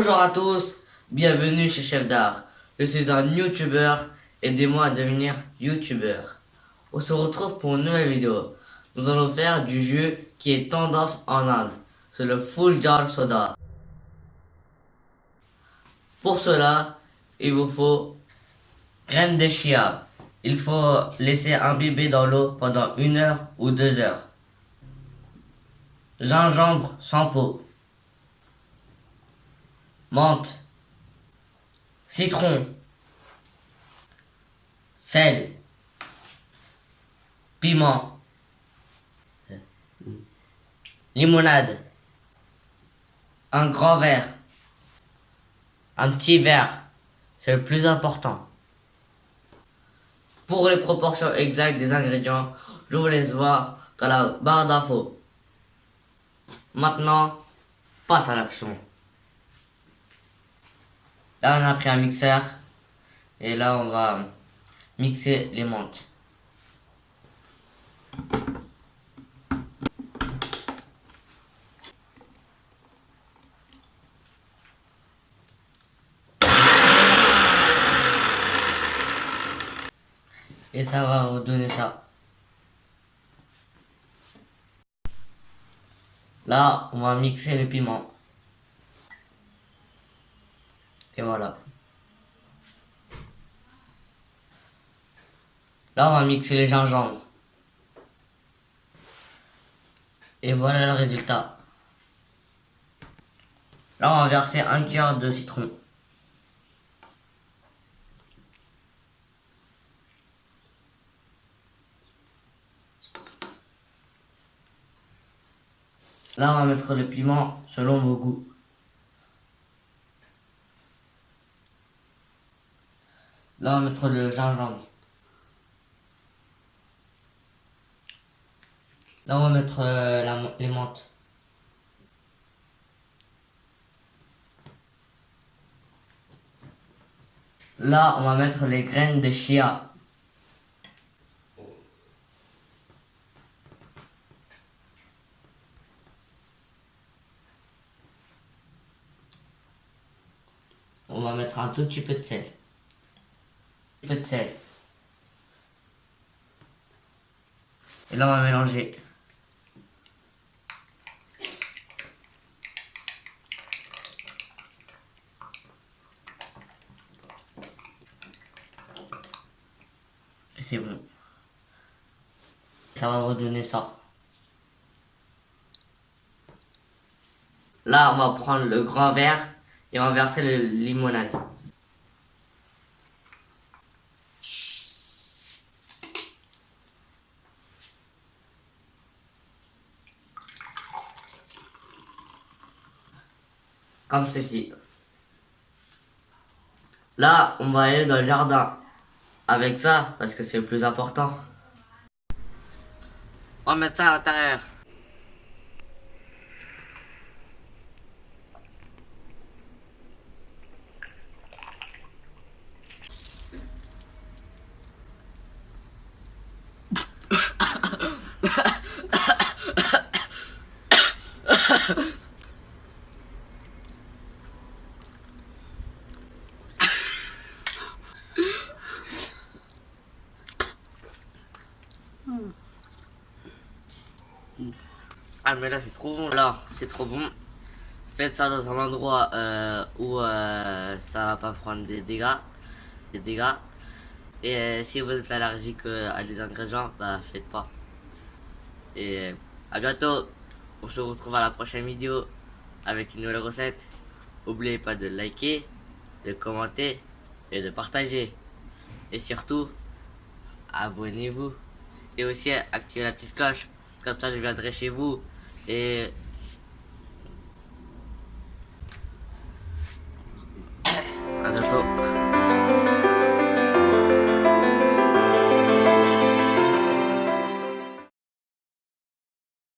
Bonjour à tous, bienvenue chez Chef d'Art. Je suis un YouTuber, aidez-moi à devenir YouTuber. On se retrouve pour une nouvelle vidéo. Nous allons faire du jus qui est tendance en Inde. C'est le Full Jar Soda. Pour cela, il vous faut graines de chia. Il faut laisser imbiber dans l'eau pendant 1 heure ou 2 heures. Gingembre sans peau. Menthe. Citron. Sel. Piment. Limonade. Un grand verre. Un petit verre. C'est le plus important. Pour les proportions exactes des ingrédients, je vous laisse voir dans la barre d'infos. Maintenant, passe à l'action. Là, on a pris un mixeur. Et là, on va mixer les menthes. Et ça va vous donner ça. Là, on va mixer le piment. Et voilà. Là, on va mixer les gingembre. Et voilà le résultat. Là, on va verser un cuillère de citron. Là, on va mettre le piment selon vos goûts. Là, on va mettre le gingembre. Là, on va mettre les menthes. Là, on va mettre les graines de chia. On va mettre un tout petit peu de sel. Un peu de sel. Et là, on va mélanger. Et c'est bon. Ça va redonner ça. Là, on va prendre le grand verre et on va verser le limonade. Comme ceci. Là, on va aller dans le jardin. Avec ça, parce que c'est le plus important. On met ça à l'intérieur. Ah mais là c'est trop bon. Alors c'est trop bon. Faites ça dans un endroit où ça va pas prendre des dégâts. Et si vous êtes allergique à des ingrédients, bah faites pas. Et à bientôt. On se retrouve à la prochaine vidéo avec une nouvelle recette. N'oubliez pas de liker, de commenter et de partager. Et surtout, abonnez-vous. Et aussi activez la petite cloche. Comme ça je viendrai chez vous et